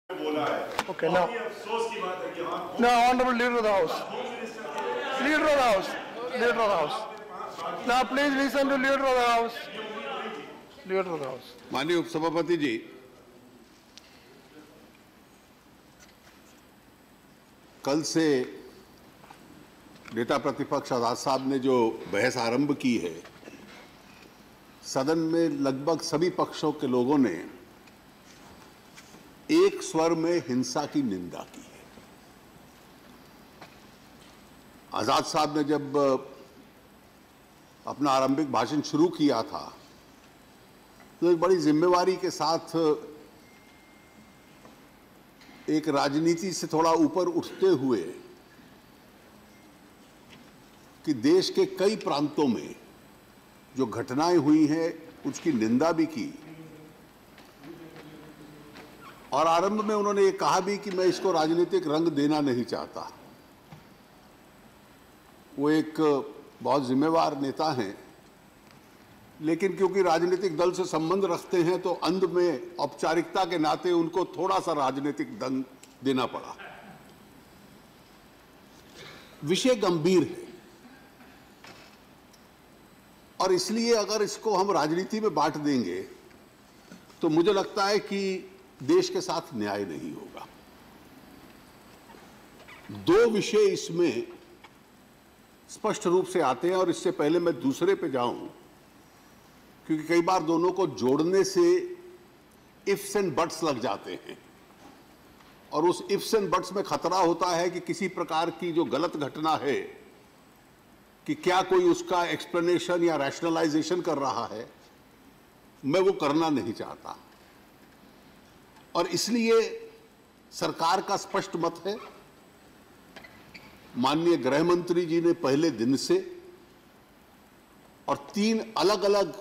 बोला है। Okay, now. अफसोस की बात है कि हाँ, Now, Honorable Leader of the House. Leader of the House. Leader of the House. Now, please listen to Leader of the House. Leader of the House. माननीय उपसभापति जी, कल से नेता प्रतिपक्ष आजाद साहब ने जो बहस आरंभ की है, सदन में लगभग सभी पक्षों के लोगों ने एक स्वर में हिंसा की निंदा की है। आजाद साहब ने जब अपना आरंभिक भाषण शुरू किया था तो एक बड़ी जिम्मेवारी के साथ एक राजनीति से थोड़ा ऊपर उठते हुए कि देश के कई प्रांतों में जो घटनाएं हुई हैं उसकी निंदा भी की और आरंभ में उन्होंने ये कहा भी कि मैं इसको राजनीतिक रंग देना नहीं चाहता। वो एक बहुत जिम्मेवार नेता हैं, लेकिन क्योंकि राजनीतिक दल से संबंध रखते हैं तो अंत में औपचारिकता के नाते उनको थोड़ा सा राजनीतिक दंग देना पड़ा। विषय गंभीर है और इसलिए अगर इसको हम राजनीति में बांट देंगे तो मुझे लगता है कि देश के साथ न्याय नहीं होगा। दो विषय इसमें स्पष्ट रूप से आते हैं और इससे पहले मैं दूसरे पे जाऊं, क्योंकि कई बार दोनों को जोड़ने से इफ्स एंड बट्स लग जाते हैं और उस इफ्स एंड बट्स में खतरा होता है कि किसी प्रकार की जो गलत घटना है कि क्या कोई उसका एक्सप्लेनेशन या रैशनलाइजेशन कर रहा है, मैं वो करना नहीं चाहता। और इसलिए सरकार का स्पष्ट मत है, माननीय गृह मंत्री जी ने पहले दिन से और 3 अलग अलग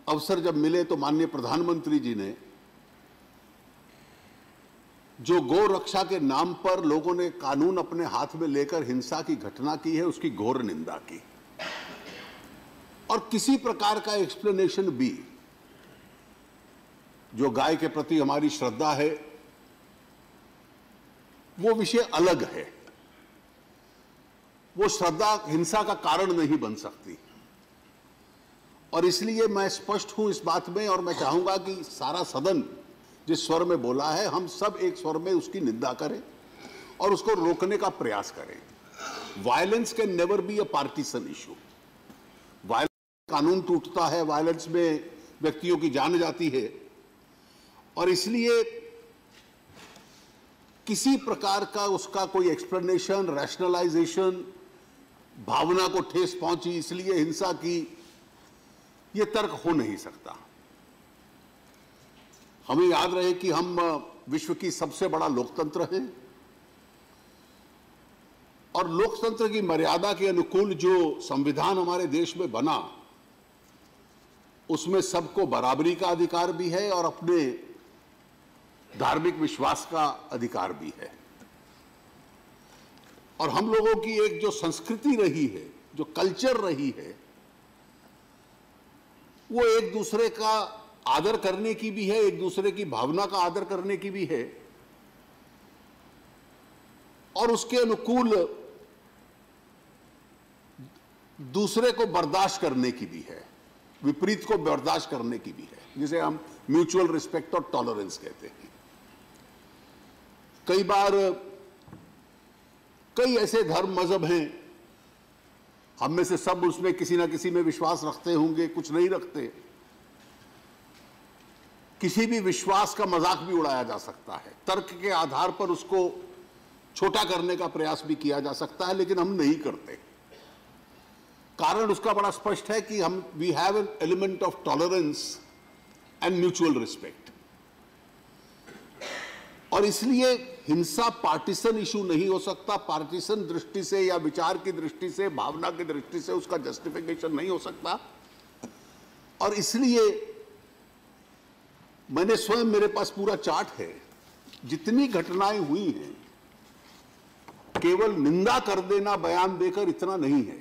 अवसर जब मिले तो माननीय प्रधानमंत्री जी ने जो गौ रक्षा के नाम पर लोगों ने कानून अपने हाथ में लेकर हिंसा की घटना की है उसकी घोर निंदा की और किसी प्रकार का एक्सप्लेनेशन भी, जो गाय के प्रति हमारी श्रद्धा है वो विषय अलग है, वो श्रद्धा हिंसा का कारण नहीं बन सकती। और इसलिए मैं स्पष्ट हूं इस बात में और मैं चाहूंगा कि सारा सदन जिस स्वर में बोला है हम सब एक स्वर में उसकी निंदा करें और उसको रोकने का प्रयास करें। Violence can never be a partisan issue. Violence कानून टूटता है, वायलेंस में व्यक्तियों की जान जाती है और इसलिए किसी प्रकार का उसका कोई एक्सप्लेनेशन, रैशनलाइजेशन, भावना को ठेस पहुंची इसलिए हिंसा की, यह तर्क हो नहीं सकता। हमें याद रहे कि हम विश्व की सबसे बड़ा लोकतंत्र हैं और लोकतंत्र की मर्यादा के अनुकूल जो संविधान हमारे देश में बना उसमें सबको बराबरी का अधिकार भी है और अपने धार्मिक विश्वास का अधिकार भी है। और हम लोगों की एक जो संस्कृति रही है, जो कल्चर रही है, वो एक दूसरे का आदर करने की भी है, एक दूसरे की भावना का आदर करने की भी है और उसके अनुकूल दूसरे को बर्दाश्त करने की भी है, विपरीत को बर्दाश्त करने की भी है, जिसे हम म्यूचुअल रिस्पेक्ट और टॉलरेंस कहते हैं। कई बार कई ऐसे धर्म मजहब हैं, हम में से सब उसमें किसी ना किसी में विश्वास रखते होंगे, कुछ नहीं रखते। किसी भी विश्वास का मजाक भी उड़ाया जा सकता है, तर्क के आधार पर उसको छोटा करने का प्रयास भी किया जा सकता है, लेकिन हम नहीं करते। कारण उसका बड़ा स्पष्ट है कि हम we have an element of tolerance and mutual respect. और इसलिए हिंसा पार्टीसन इशू नहीं हो सकता, पार्टीसन दृष्टि से या विचार की दृष्टि से, भावना की दृष्टि से उसका जस्टिफिकेशन नहीं हो सकता। और इसलिए मैंने स्वयं, मेरे पास पूरा चार्ट है, जितनी घटनाएं हुई हैं, केवल निंदा कर देना, बयान देकर इतना नहीं है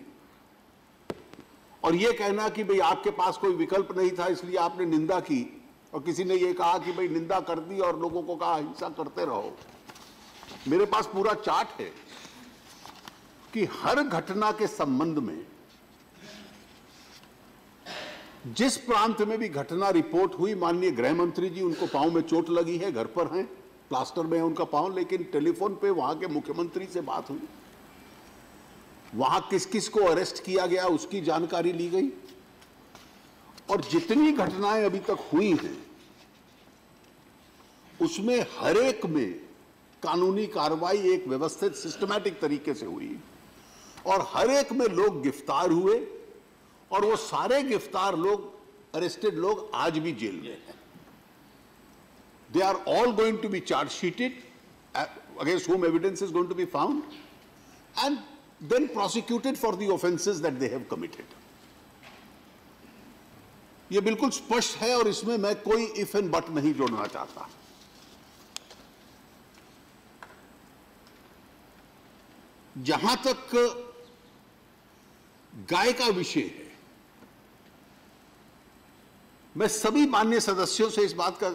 और यह कहना कि भाई आपके पास कोई विकल्प नहीं था इसलिए आपने निंदा की, और किसी ने ये कहा कि भाई निंदा कर दी और लोगों को कहा हिंसा करते रहो। मेरे पास पूरा चार्ट है कि हर घटना के संबंध में जिस प्रांत में भी घटना रिपोर्ट हुई, माननीय गृह मंत्री जी, उनको पांव में चोट लगी है, घर पर हैं, प्लास्टर में है उनका पांव, लेकिन टेलीफोन पे वहां के मुख्यमंत्री से बात हुई, वहां किस किस को अरेस्ट किया गया उसकी जानकारी ली गई, और जितनी घटनाएं अभी तक हुई हैं उसमें हर एक में कानूनी कार्रवाई एक व्यवस्थित सिस्टमैटिक तरीके से हुई और हर एक में लोग गिरफ्तार हुए और वो सारे गिरफ्तार लोग, अरेस्टेड लोग आज भी जेल में हैं। They are all going to be charge sheeted, against whom evidence is going to be found, and then prosecuted for the offenses that they have committed. ये बिल्कुल स्पष्ट है और इसमें मैं कोई इफ एंड बट नहीं जोड़ना चाहता। जहां तक गाय का विषय है, मैं सभी माननीय सदस्यों से इस बात का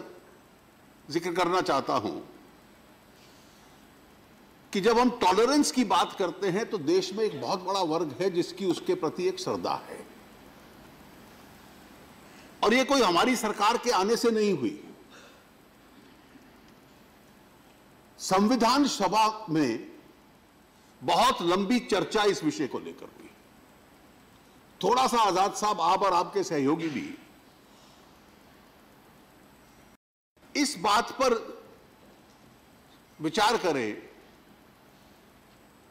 जिक्र करना चाहता हूं कि जब हम टॉलरेंस की बात करते हैं तो देश में एक बहुत बड़ा वर्ग है जिसकी उसके प्रति एक श्रद्धा है, और ये कोई हमारी सरकार के आने से नहीं हुई। संविधान सभा में बहुत लंबी चर्चा इस विषय को लेकर हुई। थोड़ा सा आजाद साहब, आप और आपके सहयोगी भी इस बात पर विचार करें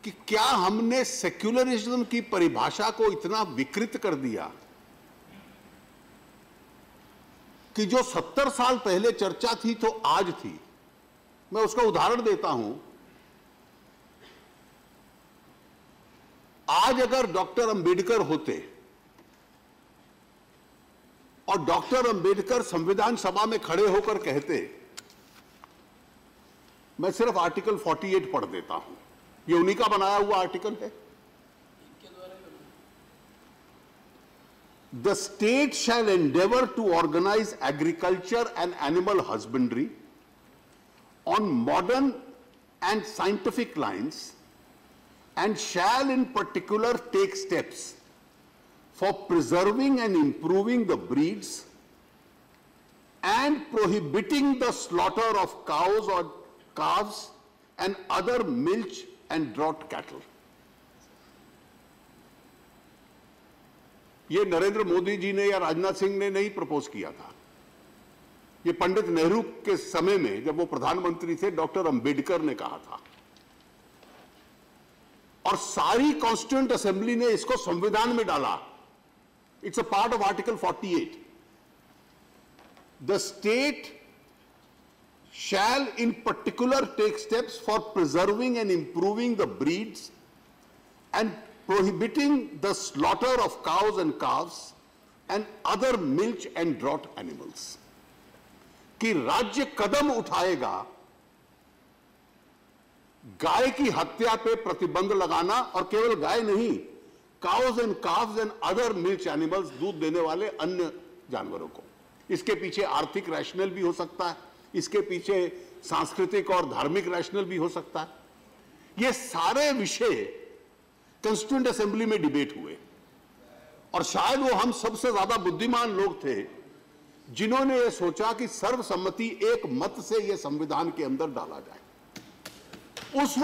कि क्या हमने सेक्युलरिज्म की परिभाषा को इतना विकृत कर दिया कि जो 70 साल पहले चर्चा थी तो आज थी। मैं उसका उदाहरण देता हूं। आज अगर डॉक्टर अंबेडकर होते और डॉक्टर अंबेडकर संविधान सभा में खड़े होकर कहते, मैं सिर्फ आर्टिकल 48 पढ़ देता हूं, ये उन्हीं का बनाया हुआ आर्टिकल है। The state shall endeavour to organise agriculture and animal husbandry on modern and scientific lines and shall in particular take steps for preserving and improving the breeds and prohibiting the slaughter of cows or calves and other milch and draught cattle. ये नरेंद्र मोदी जी ने या राजनाथ सिंह ने नहीं propose किया था, ये पंडित नेहरू के समय में जब वो प्रधानमंत्री थे डॉक्टर अंबेडकर ने कहा था, और सारी कॉन्स्टिट्यूएंट असेंबली ने इसको संविधान में डाला। It's a part of article 48। The state shall in particular take steps for preserving and improving the breeds and prohibiting the slaughter of cows and calves and other milch and draught animals. कि राज्य कदम उठाएगा गाय की हत्या पे प्रतिबंध लगाना, और केवल गाय नहीं, cause and calves and other milk animals, दूध देने वाले अन्य जानवरों को। इसके पीछे आर्थिक रैशनल भी हो सकता है, इसके पीछे सांस्कृतिक और धार्मिक रैशनल भी हो सकता है। ये सारे विषय कॉन्स्टिट्यूएंट असेंबली में डिबेट हुए, और शायद वो हम सबसे ज्यादा बुद्धिमान लोग थे जिन्होंने ये सोचा कि सर्वसम्मति एक मत से यह संविधान के अंदर डाला जाए। उस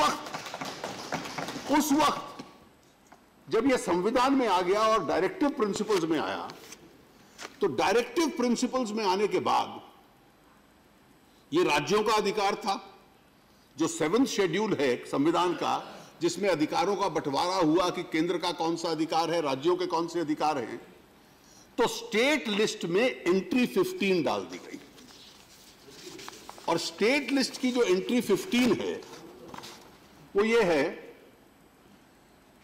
वक्त जब यह संविधान में आ गया और डायरेक्टिव प्रिंसिपल्स में आया, तो डायरेक्टिव प्रिंसिपल्स में आने के बाद यह राज्यों का अधिकार था। जो 7th शेड्यूल है संविधान का, जिसमें अधिकारों का बंटवारा हुआ कि केंद्र का कौन सा अधिकार है, राज्यों के कौन से अधिकार हैं, तो स्टेट लिस्ट में एंट्री 15 डाल दी गई। और स्टेट लिस्ट की जो एंट्री 15 है वो ये है,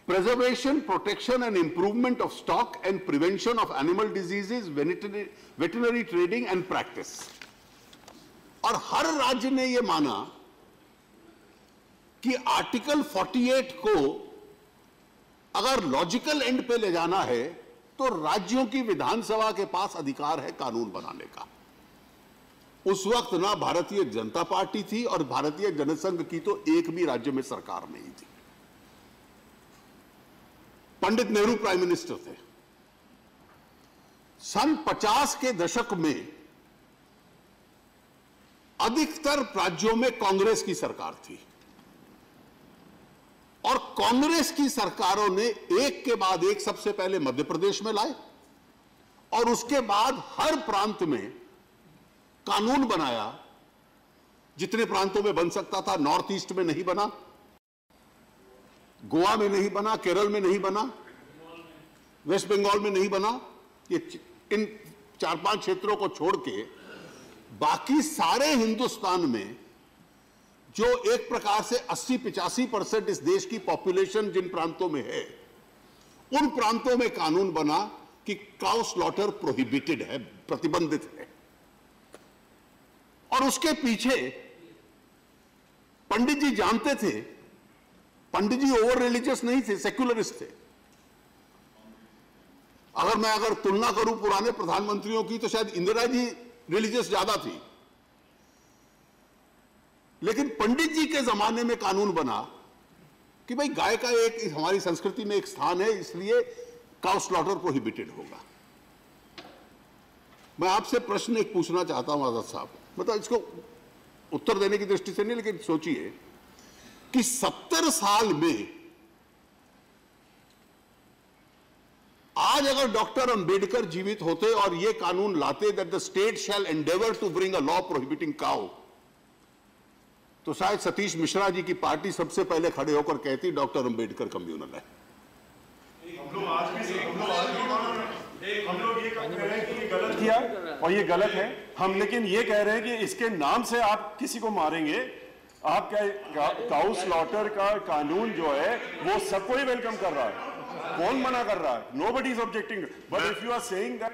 preservation, protection and improvement of stock and prevention of animal diseases, veterinary trading and practice. और हर राज्य ने यह माना कि आर्टिकल 48 को अगर लॉजिकल एंड पे ले जाना है तो राज्यों की विधानसभा के पास अधिकार है कानून बनाने का। उस वक्त ना भारतीय जनता पार्टी थी और भारतीय जनसंघ की तो एक भी राज्य में सरकार नहीं थी। पंडित नेहरू प्राइम मिनिस्टर थे। सन 50 के दशक में अधिकतर राज्यों में कांग्रेस की सरकार थी और कांग्रेस की सरकारों ने एक के बाद एक सबसे पहले मध्य प्रदेश में लाए और उसके बाद हर प्रांत में कानून बनाया। जितने प्रांतों में बन सकता था, नॉर्थ ईस्ट में नहीं बना, गोवा में नहीं बना, केरल में नहीं बना, वेस्ट बंगाल में नहीं बना। ये इन 4-5 क्षेत्रों को छोड़ के बाकी सारे हिंदुस्तान में जो एक प्रकार से 80-85% इस देश की पॉपुलेशन जिन प्रांतों में है, उन प्रांतों में कानून बना कि काउ स्लॉटर प्रोहिबिटेड है, प्रतिबंधित है। और उसके पीछे पंडित जी जानते थे, पंडित जी ओवर रिलीजियस नहीं थे, सेक्युलरिस्ट थे। अगर तुलना करूं पुराने प्रधानमंत्रियों की तो शायद इंदिरा जी रिलीजियस ज्यादा थी, लेकिन पंडित जी के जमाने में कानून बना कि भाई गाय का एक हमारी संस्कृति में एक स्थान है, इसलिए काउ स्लॉटर प्रोहिबिटेड होगा। मैं आपसे प्रश्न एक पूछना चाहता हूं आजाद साहब, मतलब इसको उत्तर देने की दृष्टि से नहीं, लेकिन सोचिए कि 70 साल में आज अगर डॉक्टर अंबेडकर जीवित होते और ये कानून लाते that the state shall endeavour to bring a law prohibiting cow, तो शायद सतीश मिश्रा जी की पार्टी सबसे पहले खड़े होकर कहती डॉक्टर अंबेडकर कम्युनल है। हम लोग ये कह रहे हैं कि ये गलत किया और ये गलत है हम, लेकिन ये कह रहे हैं कि इसके नाम से आप किसी को मारेंगे। आप क्या काउ स्लॉटर का कानून जो है वो सबको ही वेलकम कर रहा है, कौन मना कर रहा है? Nobody is objecting. But if you are saying that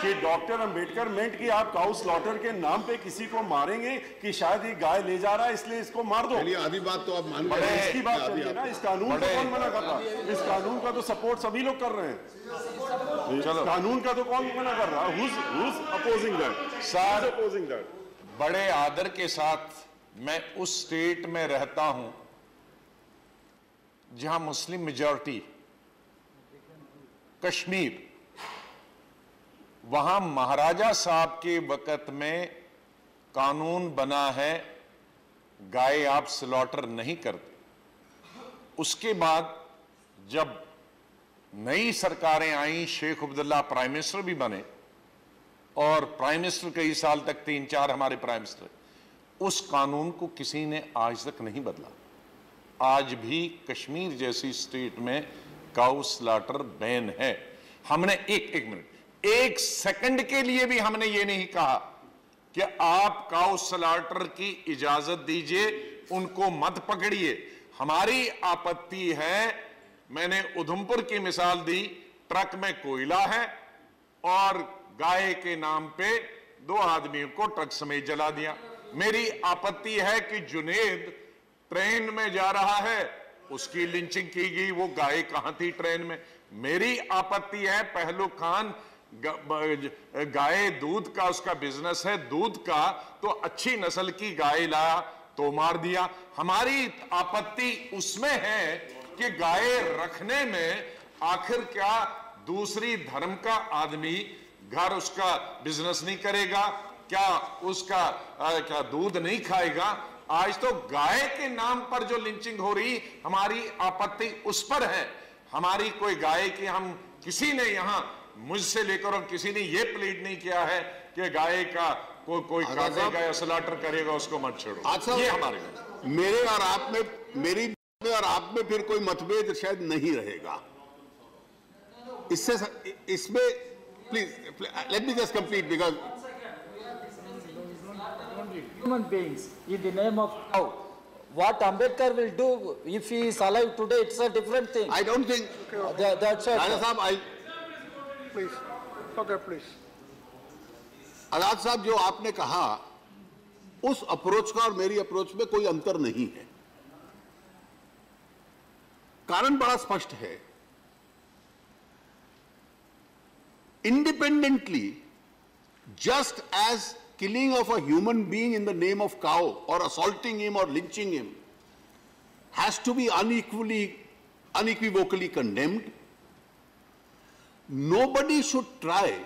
कि डॉक्टर अंबेडकर मेंट कि आप काउ स्लॉटर के नाम पे किसी को मारेंगे कि शायद ये गाय ले जा रहा है इसलिए इसको मार दो, आधी बात तो आप मान रहे हैं। इसकी बात करिए ना, इस कानून को कौन मना कर रहा है? इस कानून का तो सपोर्ट सभी लोग कर रहे हैं। चलो, कानून का तो कौन मना कर रहा है? Who's opposing that? Sir, opposing that? बड़े आदर के साथ मैं उस स्टेट में रहता हूं जहां मुस्लिम मेजॉरिटी, कश्मीर, वहां महाराजा साहब के वक्त में कानून बना है गाय आप स्लॉटर नहीं करते। उसके बाद जब नई सरकारें आई, शेख अब्दुल्ला प्राइम मिनिस्टर भी बने और प्राइम मिनिस्टर कई साल तक 3-4 हमारे प्राइम मिनिस्टर, उस कानून को किसी ने आज तक नहीं बदला। आज भी कश्मीर जैसी स्टेट में काउ स्लॉटर बैन है। हमने एक सेकंड के लिए भी हमने ये नहीं कहा कि आप काउ स्लॉटर की इजाजत दीजिए, उनको मत पकड़िए। हमारी आपत्ति है, मैंने उधमपुर की मिसाल दी, ट्रक में कोयला है और गाय के नाम पे 2 आदमियों को ट्रक समेत जला दिया। मेरी आपत्ति है कि जुनेद ट्रेन में जा रहा है, उसकी लिंचिंग की गई, वो गाय कहां थी ट्रेन में। मेरी आपत्ति है पहलू खान गाय दूध का उसका बिजनेस है, दूध का, तो अच्छी नस्ल की गाय लाया तो मार दिया। हमारी आपत्ति उसमें है कि गाय रखने में आखिर क्या दूसरी धर्म का आदमी घर उसका बिजनेस नहीं करेगा? क्या उसका क्या दूध नहीं खाएगा? आज तो गाय के नाम पर जो लिंचिंग हो रही, हमारी आपत्ति उस पर है। हमारी कोई गाय की, हम किसी ने यहां मुझसे लेकर और किसी ने यह प्लीड नहीं किया है कि गाय का कोई काटेगा या स्लॉटर करेगा उसको मत छोड़ो। अच्छा, ये हमारे मेरे और आप में, मेरी और आप में फिर कोई मतभेद शायद नहीं रहेगा इसमें please let me just complete because human beings in the name of cow. What Ambedkar will do if he is alive today, it's a different thing. I don't think That's it. राजा साहब, Please. Okay, please. आजाद साहब, जो आपने कहा उस approach का और मेरी approach में कोई अंतर नहीं है। कारण बड़ा स्पष्ट है। Independently, just as killing of a human being in the name of cow, or assaulting him or lynching him, has to be unequivocally condemned. Nobody should try,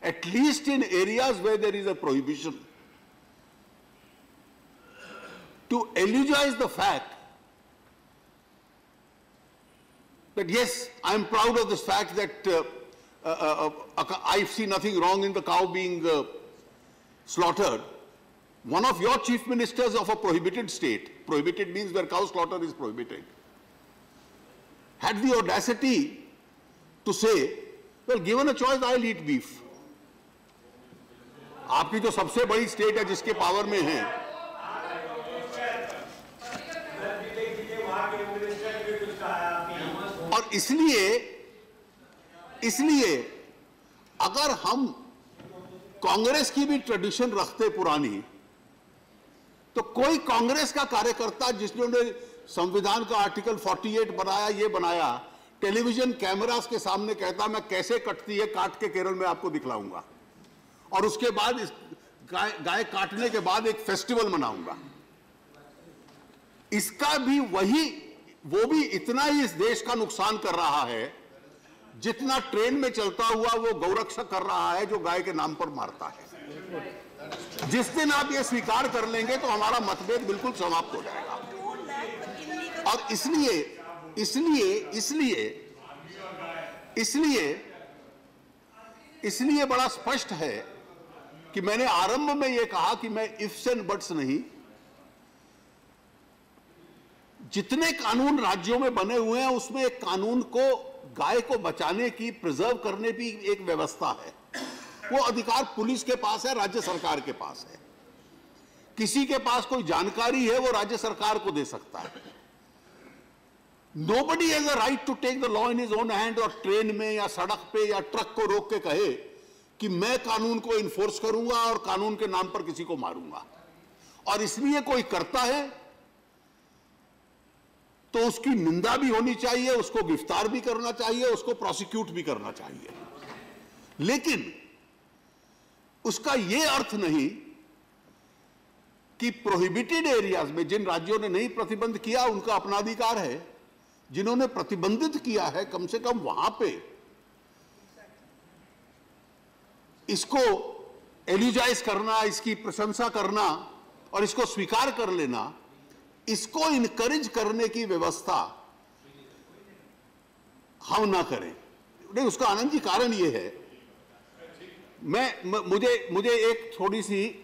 at least in areas where there is a prohibition, to eulogize the fact that yes, I am proud of this fact that I see nothing wrong in the cow being slaughtered. One of your chief ministers of a prohibited state, prohibited means where cow slaughter is prohibited, had the audacity to say, well, given a choice, I'll eat beef. आपकी जो सबसे बड़ी state है जिसके power में है, और इसलिए अगर हम कांग्रेस की भी ट्रेडिशन रखते पुरानी, तो कोई कांग्रेस का कार्यकर्ता जिसने संविधान का आर्टिकल 48 बनाया, ये बनाया, टेलीविजन कैमरास के सामने कहता मैं कैसे कटती है, काट के केरल में आपको दिखलाऊंगा, और उसके बाद इस गाय काटने के बाद एक फेस्टिवल मनाऊंगा, इसका भी वो भी इतना ही इस देश का नुकसान कर रहा है जितना ट्रेन में चलता हुआ वो गौरक्षक कर रहा है जो गाय के नाम पर मारता है। जिस दिन आप ये स्वीकार कर लेंगे तो हमारा मतभेद बिल्कुल समाप्त हो जाएगा। और इसलिए बड़ा स्पष्ट है कि मैंने आरंभ में यह कहा कि मैं इफ्स एंड बट्स नहीं, जितने कानून राज्यों में बने हुए हैं उसमें एक कानून को गाय को बचाने की, प्रिजर्व करने की एक व्यवस्था है। वो अधिकार पुलिस के पास है, राज्य सरकार के पास है। किसी के पास कोई जानकारी है वो राज्य सरकार को दे सकता है। Nobody has a right to take the law in his own hand और ट्रेन में या सड़क पे या ट्रक को रोक के कहे कि मैं कानून को इन्फोर्स करूंगा और कानून के नाम पर किसी को मारूंगा। और इसलिए कोई करता है तो उसकी निंदा भी होनी चाहिए, उसको गिरफ्तार भी करना चाहिए, उसको प्रोसिक्यूट भी करना चाहिए। लेकिन उसका यह अर्थ नहीं कि प्रोहिबिटेड एरियाज में जिन राज्यों ने नहीं प्रतिबंध किया उनका अपना अधिकार है, जिन्होंने प्रतिबंधित किया है कम से कम वहां पे इसको एलिजाइज करना, इसकी प्रशंसा करना और इसको स्वीकार कर लेना, इसको इनकरेज करने की व्यवस्था हम ना करें। नहीं, उसका आनंद जी कारण यह है, मुझे एक थोड़ी सी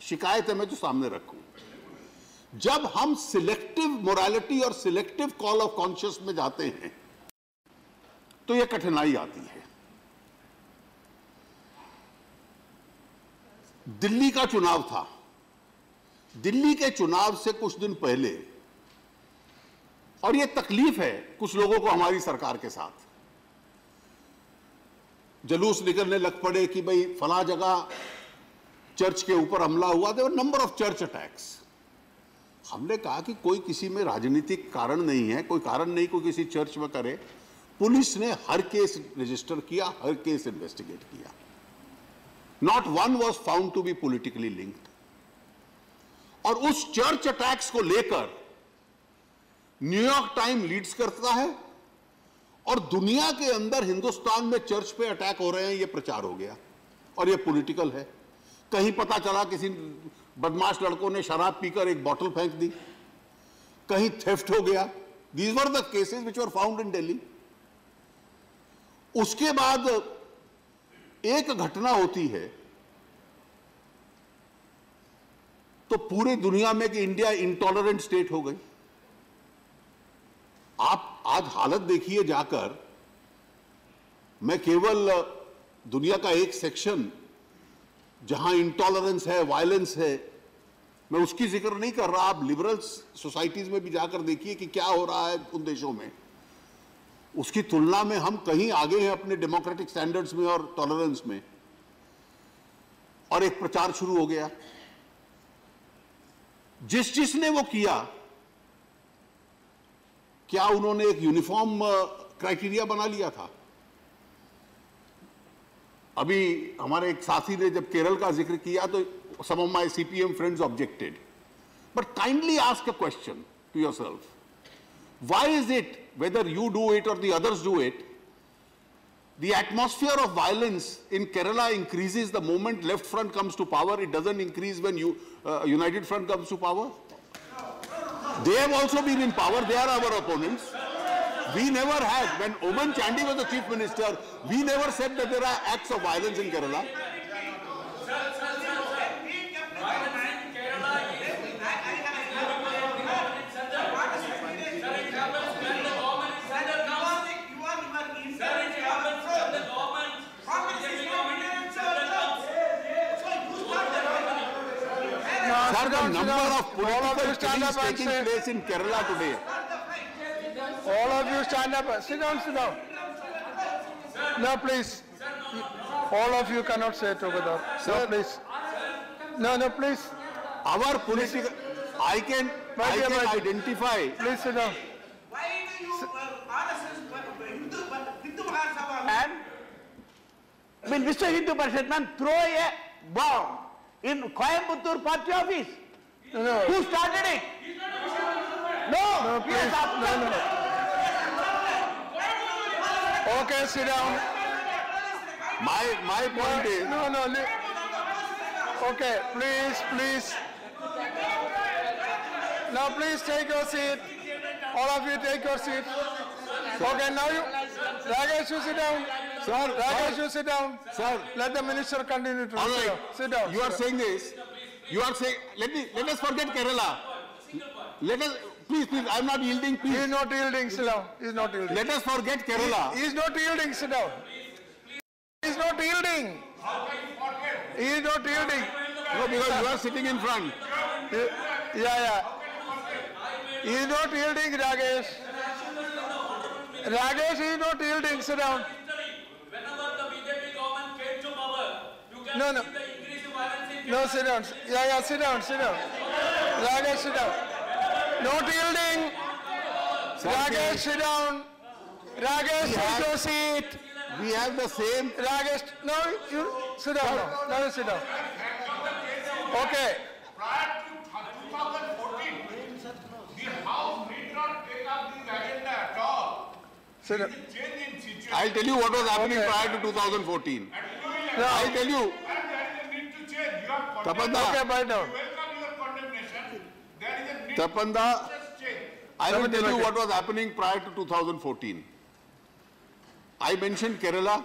शिकायत है मैं जो सामने रखूं। जब हम सिलेक्टिव मोरालिटी और सिलेक्टिव कॉल ऑफ कॉन्शियस में जाते हैं तो यह कठिनाई आती है। दिल्ली का चुनाव था, दिल्ली के चुनाव से कुछ दिन पहले, और यह तकलीफ है कुछ लोगों को हमारी सरकार के साथ, जलूस निकलने लग पड़े कि भाई फला जगह चर्च के ऊपर हमला हुआ। There were number of church attacks. हमने कहा कि कोई किसी में राजनीतिक कारण नहीं है, कोई कारण नहीं कोई किसी चर्च में करे। पुलिस ने हर केस रजिस्टर किया, हर केस इन्वेस्टिगेट किया। Not one was found to be politically linked. और उस चर्च अटैक्स को लेकर न्यूयॉर्क टाइम लीड्स करता है और दुनिया के अंदर हिंदुस्तान में चर्च पे अटैक हो रहे हैं ये प्रचार हो गया और ये पॉलिटिकल है। कहीं पता चला किसी बदमाश लड़कों ने शराब पीकर एक बोतल फेंक दी, कहीं थेफ्ट हो गया। These were the cases which were found in Delhi. उसके बाद एक घटना होती है तो पूरी दुनिया में कि इंडिया इंटॉलरेंट स्टेट हो गई। आप आज हालत देखिए जाकर, मैं केवल दुनिया का एक सेक्शन जहां इंटॉलरेंस है, वायलेंस है, मैं उसकी जिक्र नहीं कर रहा। आप लिबरल सोसाइटीज में भी जाकर देखिए कि क्या हो रहा है उन देशों में। उसकी तुलना में हम कहीं आगे हैं अपने डेमोक्रेटिक स्टैंडर्ड्स में और टॉलरेंस में। और एक प्रचार शुरू हो गया, जिसने वो किया, क्या उन्होंने एक यूनिफॉर्म क्राइटेरिया बना लिया था? अभी हमारे एक साथी ने जब केरल का जिक्र किया तो some of my CPM friends objected. But kindly ask a question to yourself. Why is it, whether you do it or the others do it, the atmosphere of violence in Kerala increases the moment left front comes to power? It doesn't increase when United Front comes to power? They have also been in power. They are our opponents. We never had, when Oman Chandy was the chief minister, we never said that there are acts of violence in Kerala. Sir, the number of political killings taking place in Kerala today. All of you stand up. Sit down, sit down. No, please. All of you cannot say together. No, please. No, please. Our political, I can identify. Please sit down. Why do you RSS Hindu Mahasabha And when Mr. Hindu Parishad man throw a bomb in Coimbatore party office? No. Who started it? No, please. Yes, No. Okay, sit down. My point is. No. Okay, please. Now please take your seat. All of you take your seat. Okay, now you, Rajesh, you sit down. Sir, Rajesh, you sit down. Sir. Let the minister continue to All right. sit down. You are saying this. You are saying, let us forget Kerala. Let us, please, I am not yielding, He is please. not yielding, sit down. He is not yielding. Let us forget Kerala. He is not yielding, sit down. He is not yielding. He is not yielding. No, because you are sitting in front. Yeah. He is not yielding, Rajesh. Rajesh, he is not yielding, sit down. Whenever the BJP government came to power, you can No. see the increase in violence in No, sit down. Yeah, sit down. Rajesh, sit down. Not yielding. Rajesh, sit down. Rajesh, take your seat. We have the same. Rajesh, no, you sit down. Now you sit down. Okay. Prior to 2014, the House did not take up this agenda at all. Sit down. Change in situation. I'll tell you what was happening Okay. prior to 2014. No. I'll tell you. And there is a need to change. You have Tapanda. Okay, bye down. welcome your condemnation. There is a need Tapanda, to just change. I will tell you Okay. what was happening prior to 2014. I mentioned Kerala.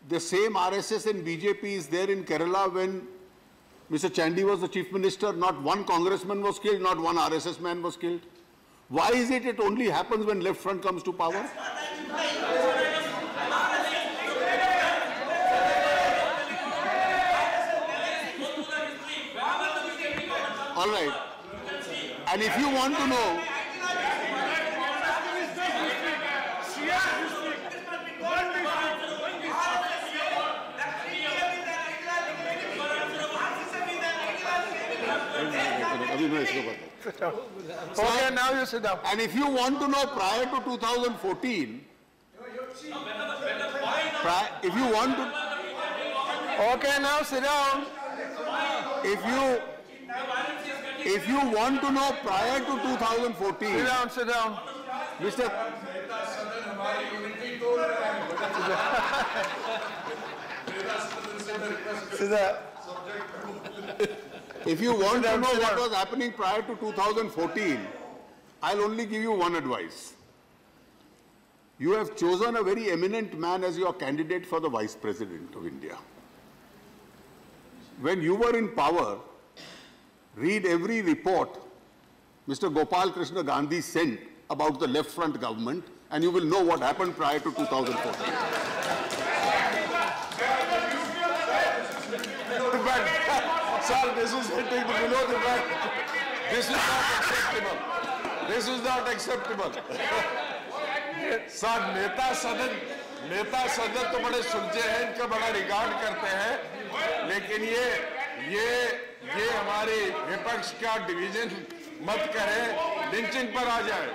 The same RSS and BJP is there in Kerala when Mr. Chandy was the chief minister. Not one congressman was killed, not one RSS man was killed. Why is it only happens when left front comes to power? All right. And if you want to know, Okay, now you sit down. and if you want to know prior to 2014, if you want to, Okay, now sit down. if you want to know prior to 2014, Sit down. Mr. Sit down. If you want to down, know sit what down. was happening prior to 2014, I'll only give you one advice. You have chosen a very eminent man as your candidate for the Vice President of India. When you were in power, read every report Mr. Gopal Krishna Gandhi sent about the left front government, and you will know what happened prior to 2014. Sir, this is hitting below the belt. This is not acceptable. This is not acceptable. Sir नेता सदन तो बड़े सुलझे हैं, इनका बड़ा regard करते हैं, लेकिन ये हमारी विपक्ष का डिवीजन मत करें, लिंचिंग पर आ जाए.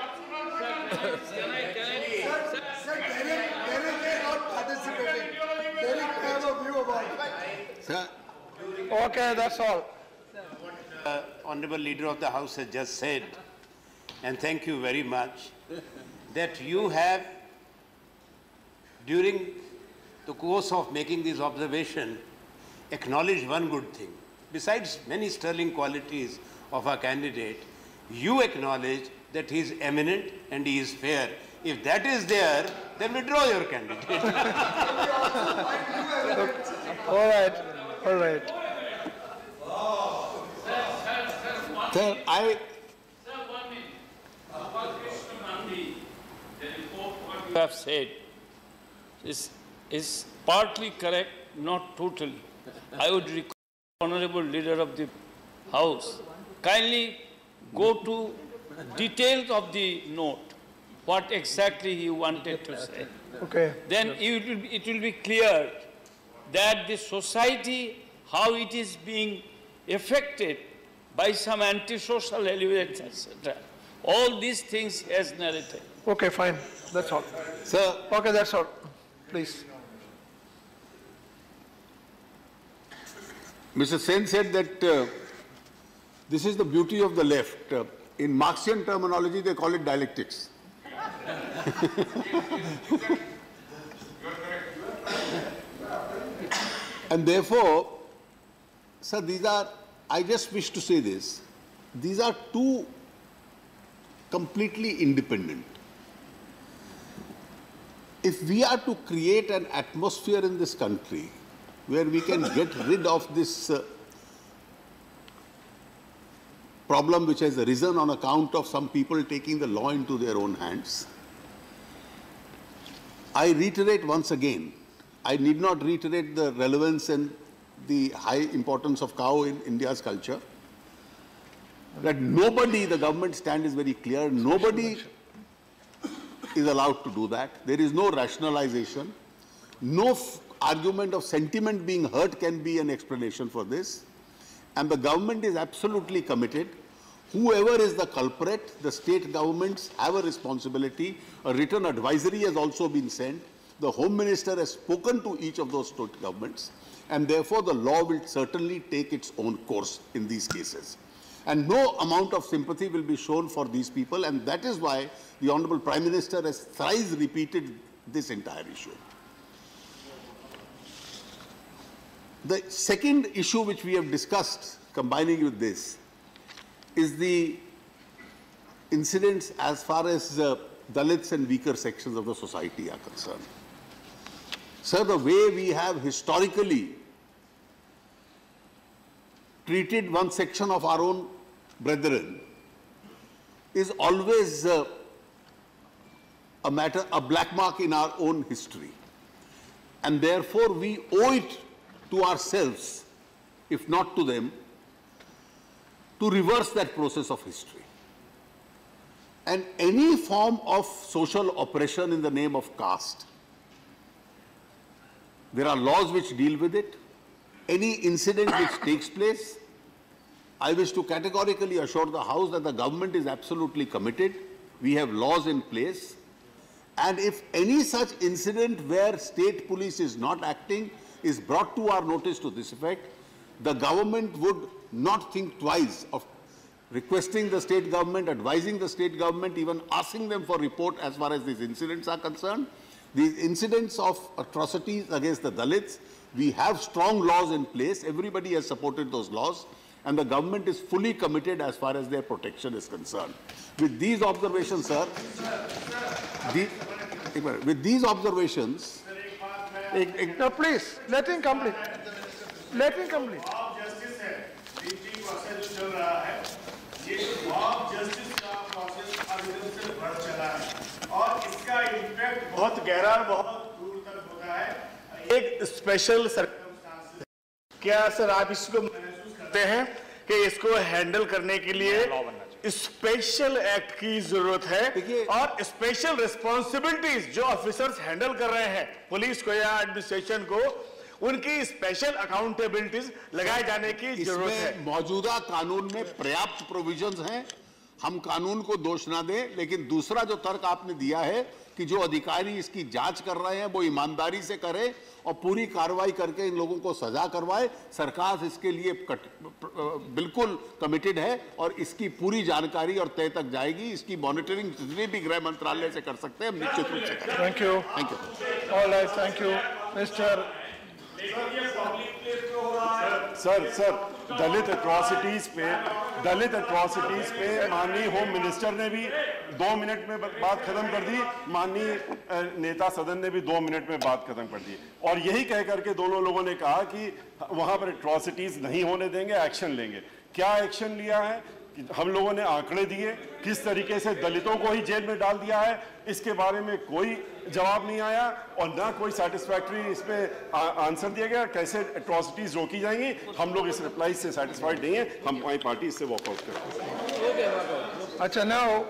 Derek is not participating. Derek Sir, Okay, that's all. Honorable Leader of the House has just said, and thank you very much, that you have, during the course of making this observation, acknowledged one good thing. Besides many sterling qualities of our candidate, you acknowledge that he is eminent and he is fair. If that is there, then withdraw your candidate. All right, all right. sir, I You have said is partly correct, not totally. I would request Honorable Leader of the House, kindly go to details of the note, what exactly he wanted to say. Okay. Then it will be clear that the society, how it is being affected by some antisocial elements, etc. All these things as narrated. Okay, fine. That's all. sir, Okay, that's all. Please. Mr. Sen said that this is the beauty of the left. In Marxian terminology, they call it dialectics. And therefore, sir, I just wish to say this, these are two completely independent. If we are to create an atmosphere in this country where we can get rid of this problem which has arisen on account of some people taking the law into their own hands, I reiterate once again, I need not reiterate the relevance and the high importance of cow in India's culture, that nobody, the government stand is very clear, nobody is allowed to do that. There is no rationalization. No argument of sentiment being hurt can be an explanation for this. And the government is absolutely committed. Whoever is the culprit, the state governments have a responsibility. A written advisory has also been sent. The Home Minister has spoken to each of those state governments. And therefore, the law will certainly take its own course in these cases. And no amount of sympathy will be shown for these people. And that is why the Honorable Prime Minister has thrice repeated this entire issue. The second issue which we have discussed, combining with this, is the incidents as far as Dalits and weaker sections of the society are concerned. Sir, the way we have historically treated one section of our own brethren is always a black mark in our own history. And therefore, we owe it to ourselves, if not to them, to reverse that process of history. And any form of social oppression in the name of caste, there are laws which deal with it. Any incident which takes place, I wish to categorically assure the House that the government is absolutely committed. We have laws in place. And if any such incident where state police is not acting is brought to our notice to this effect, the government would not think twice of requesting the state government, advising the state government, even asking them for report as far as these incidents are concerned. These incidents of atrocities against the Dalits, we have strong laws in place. Everybody has supported those laws. And the government is fully committed as far as their protection is concerned. With these observations, sir, with these observations, No, please, let him complete. Let him complete. Mob justice है, reaching process जो चल रहा है, ये mob justice का process अभी से बढ़ चला है और इसका इम्पैक्ट बहुत गहरा और बहुत दूर तक होता है। एक स्पेशल सर्कमस्टांस है। क्या सर आप इसको महसूस करते हैं कि इसको हैंडल करने के लिए स्पेशल एक्ट की जरूरत है और स्पेशल रिस्पॉन्सिबिलिटीज जो ऑफिसर्स हैंडल कर रहे हैं पुलिस को या एडमिनिस्ट्रेशन को, उनकी स्पेशल अकाउंटेबिलिटीज लगाए जाने की जरूरत है। मौजूदा कानून में पर्याप्त प्रोविजंस हैं। हम कानून को दोष ना दें, लेकिन दूसरा जो तर्क आपने दिया है कि जो अधिकारी इसकी जांच कर रहे हैं वो ईमानदारी से करें और पूरी कार्रवाई करके इन लोगों को सजा करवाए। सरकार इसके लिए बिल्कुल कमिटेड है और इसकी पूरी जानकारी और तय तक जाएगी। इसकी मॉनिटरिंग जितने भी गृह मंत्रालय से कर सकते हैं हम निश्चित रूप से करेंगे। Thank you. Thank you. All right, thank you mister. Sir Dalit atrocities पे माननीय होम मिनिस्टर ने भी 2 मिनट में बात खत्म कर दी, माननीय नेता सदन ने भी 2 मिनट में बात खत्म कर दी, और यही कह करके दोनों लोगों ने कहा कि वहां पर एट्रॉसिटीज नहीं होने देंगे, एक्शन लेंगे। क्या एक्शन लिया है? हम लोगों ने आंकड़े दिए, किस तरीके से दलितों को ही जेल में डाल दिया है, इसके बारे में कोई जवाब नहीं आया और ना कोई सेटिस्फैक्टरी इसमें आंसर दिया गया। कैसे एट्रॉसिटीज रोकी जाएंगी? हम लोग इस रिप्लाई से सेटिस्फाइड नहीं है, हम हमारी पार्टी इससे वॉकआउट करते हैं। अच्छा, नाउ